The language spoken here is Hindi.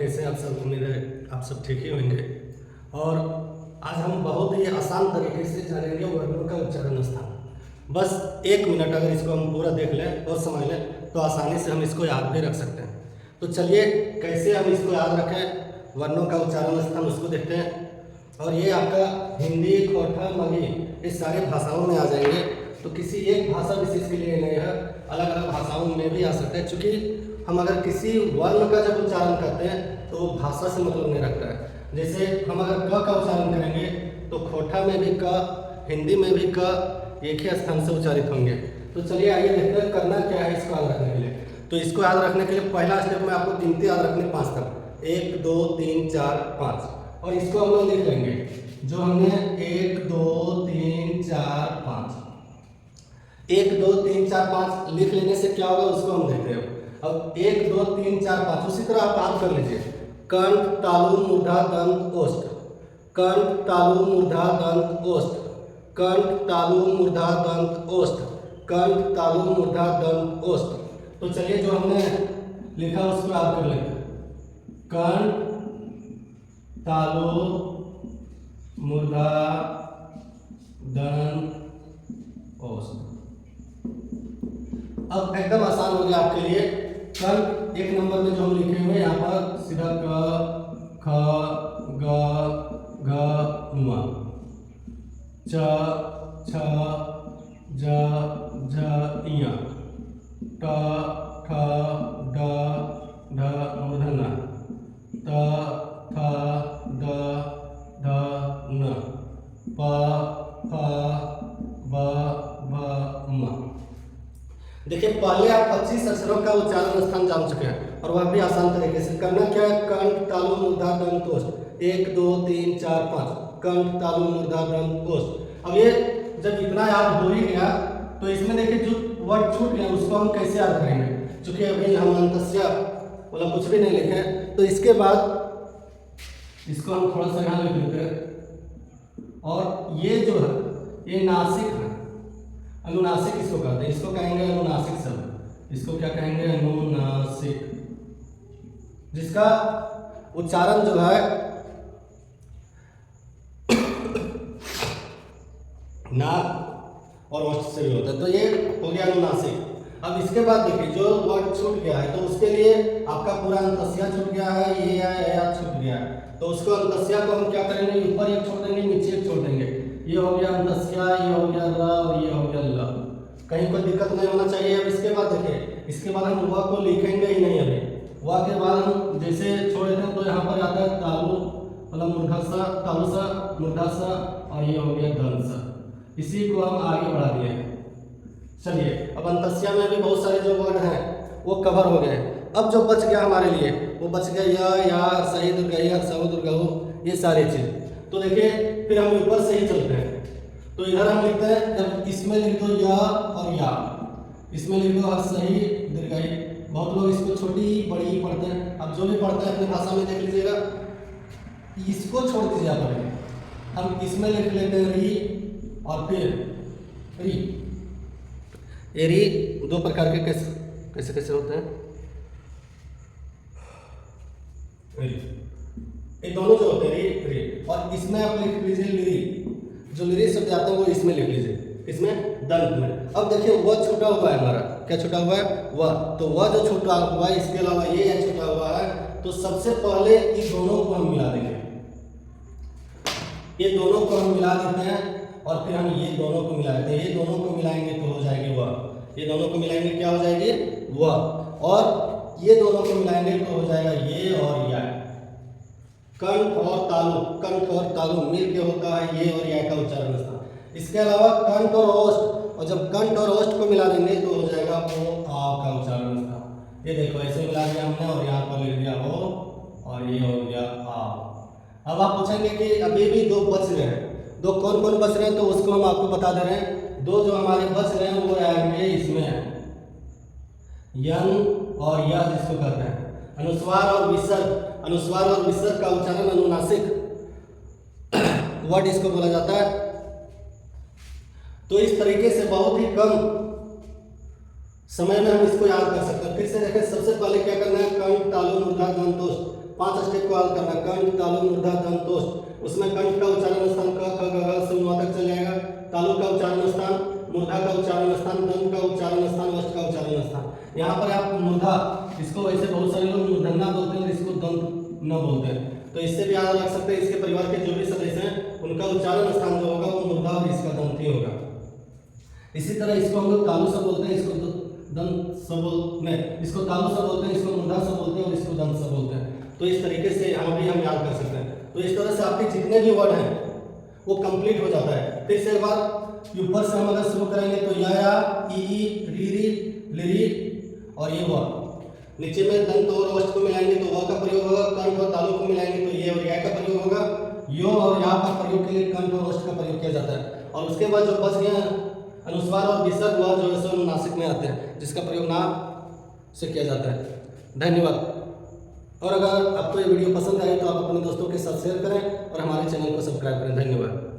कैसे हैं आप सब? उम्मीद है आप सब ठीक ही होंगे। और आज हम बहुत ही आसान तरीके से जानेंगे वर्णों का उच्चारण स्थान। बस 1 मिनट अगर इसको हम पूरा देख लें और समझ लें तो आसानी से हम इसको याद भी रख सकते हैं। तो चलिए कैसे हम इसको याद रखें, वर्णों का उच्चारण स्थान उसको देखते हैं। और ये आपका हिंदी, खोटा, मगही ये सारे भाषाओं में आ जाएंगे। तो किसी एक भाषा विशेष के लिए नहीं है, अलग अलग भाषाओं में भी आ सकते हैं। चूँकि हम अगर किसी वर्ण का जब उच्चारण करते हैं तो वो भाषा से मतलब नहीं रखता है। जैसे हम अगर क का उच्चारण करेंगे तो खोटा में भी क, हिंदी में भी क एक ही स्थान से उच्चारित होंगे। तो चलिए आइए देखते हैं करना क्या है इसको याद रखने के लिए। तो इसको याद रखने के लिए पहला स्टेप में आपको गिनती याद रखनी 5 तक, 1 2 3 4 5। और इसको हम लोग लिख लेंगे जो हमने 1 2 3 4 5 1 2 3 4 5 लिख लेने से क्या होगा उसको हम देखते हैं। अब 1 2 3 4 5 उसी तरह आप याद कर लीजिए। कंठ तालु मूर्धा दंत ओष्ठ, कंठ तालु मूर्धा दंत ओष्ठ, कंठ तालु मूर्धा दंत ओष्ठ, कंठ तालु मूर्धा दंत ओष्ठ। तो चलिए जो हमने लिखा उसको याद कर लेते हैं। कंठ तालु मूर्धा दंत ओष्ठ। अब एकदम आसान हो गया आपके लिए। कंठ 1 नंबर में जो हम लिखे हुए यहाँ पर सीधा क ख ग घ ङ, च छ ज झ ञ, ट ठ ड ढ मूर्धन्य, त थ द ध न, प फ ब भ म। देखिए पहले आप 25 अक्षरों का उच्चारण स्थान जान चुके हैं और वह भी आसान तरीके से। करना क्या है, कंठ तालु मूर्धा दंत ओष्ठ 1 2 3 4 5, कंठ तालु मूर्धा दंत ओष्ठ। अब ये जब इतना याद हो ही गया तो इसमें देखिए जो वर्ड छूट गया उसको हम कैसे याद करेंगे। चूंकि अभी हम अंतस्य मतलब कुछ भी नहीं लिखे तो इसके बाद इसको हम थोड़ा सा यहाँ लिख लेते हैं। और ये जो है ये नासिक है, अनुनासिक इसको कहते हैं, इसको कहेंगे अनुनासिक शब्द। इसको क्या कहेंगे, अनुनासिक, जिसका उच्चारण जो है नाक और ओष्ठ से भी होता है। तो ये हो गया अनुनासिक। अब इसके बाद देखिए जो वर्ड छूट गया है तो उसके लिए आपका पूरा अंतस्या छूट गया है, ये या छूट गया है। तो उसको अंतस्या को हम क्या करेंगे, ऊपर एक छोड़ देंगे, नीचे एक छोड़ देंगे। ये हो गया अंतस्या, ये हो गया र और ये हो गया ल। कहीं कोई दिक्कत नहीं होना चाहिए। अब इसके बाद देखिए इसके बाद हम व को लिखेंगे ही नहीं। अभी व के बाद हम जैसे छोड़ देते हैं तो यहाँ पर आता है तालु मतलब मूर्धा सा, तालु सा, मूर्धा सा और ये हो गया दंत सा। इसी को हम आगे बढ़ा दिए हैं। चलिए अब अंतस्या में भी बहुत सारे जो वर्ड हैं वो कवर हो गए। अब जो बच गया हमारे लिए वो बच गया या सही दुर्गही हर्षव दुर्गहु ये सारी चीज। तो देखिए फिर हम ऊपर से ही चलते हैं। तो इधर हम लिखते हैं, जब इसमें लिख दो या और या, इसमें लिख दो सही दीर्घई। बहुत लोग इसको छोटी बड़ी पढ़ते हैं। अब जो भी पढ़ता है अपनी भाषा में देख लीजिएगा। इसको छोड़ दीजिए आप, हम इसमें लिख लेते हैं री और फिर री। ये री 2 प्रकार के कैसे कैसे होते हैं। ये दोनों जो होते हैं री री, और इसमें आप लिख लीजिए लिरी। जो लिरी शब्द आते हैं वो इसमें लिख लीजिए, इसमें दंत में। अब देखिए वह छूटा हुआ है हमारा, क्या छूटा हुआ है वह। तो वह जो छूटा हुआ है इसके अलावा ये छूटा हुआ है। तो सबसे पहले इन दोनों को हम मिला देंगे, ये दोनों को हम मिला देते हैं और फिर हम ये दोनों को मिला देते हैं। ये दोनों को मिलाएंगे तो हो जाएगी वह, ये दोनों को मिलाएंगे क्या हो जाएगी वह, और ये दोनों को मिलाएंगे तो हो जाएगा ये और या। कंठ और तालु, कंठ और तालु मिल के होता है ये और या का उच्चारण स्थान। इसके अलावा कंठ और ओष्ठ, और जब कंठ और ओष्ठ को मिला देंगे तो हो जाएगा ओ आ का उच्चारण स्थान। ये देखो ऐसे मिला दिया हमने और यहाँ पर लिख दिया ओ और ये हो गया आ। अब आप पूछेंगे कि अभी भी 2 बच रहे हैं, 2 कौन कौन बच रहे हैं, तो उसको हम आपको बता दे रहे हैं। 2 जो हमारे बच रहे हैं वो आएंगे इसमें यन और यह, जिसको कहते हैं अनुस्वार और विसर्ग। अनुस्वार और विसर्ग का उच्चारण अनुनासिक वर्ड इसको बोला जाता है। तो इस तरीके से बहुत ही कम समय में हम इसको याद कर सकते हैं। फिर से देखें, सबसे पहले क्या करना है, कंठ तालु मूर्धा दंत ओष्ठ। 5 स्टेप को हल करना, कंठ, तालु, मूर्धा, दंत, ओष्ठ। उसमें कंठ का उच्चारण स्थान क, ख, ग, घ से व तक चल जाएगा। तालु का उच्चारण स्थान, मूर्धा का उच्चारण स्थान, दंत का उच्चारण स्थान, ओष्ठ का उच्चारण स्थान। यहाँ पर आप मूर्धा, इसको वैसे बहुत सारे लोग मूर्धन्या बोलते हैं और इसको दंत न बोलते हैं, तो इससे भी याद रख सकते हैं। इसके परिवार के जो भी सदस्य हैं उनका उच्चारण स्थान जो होगा वो मूर्धा और इसका दंत ही होगा। इसी तरह इसको हम लोग तालु सा बोलते हैं, इसको दंत सा इसको तालु सा बोलते हैं, इसको मूर्धा सा बोलते हैं और इसको दंत सा बोलते हैं। तो इस तरीके से यहाँ भी हम याद कर सकते हैं। तो इस तरह से आपके जितने भी वर्ड हैं वो कंप्लीट हो जाता है। फिर से एक बार ऊपर से हम अगर शुरू करेंगे तो या, ई, री, लिरी और ये हुआ। नीचे में दंत और ओष्ठ को मिलाएंगे तो व का प्रयोग होगा, कंठ और तालु को मिलाएंगे तो ये और या का प्रयोग होगा। यो और या का प्रयोग के लिए कंठ और ओष्ठ का प्रयोग किया जाता है। और उसके बाद जो बच गया अनुस्वार और विसर्ग हुआ जो है नासिक में आते हैं, जिसका प्रयोग ना से किया जाता है। धन्यवाद। और अगर आपको ये वीडियो पसंद आई तो आप अपने दोस्तों के साथ शेयर करें और हमारे चैनल को सब्सक्राइब करें। धन्यवाद।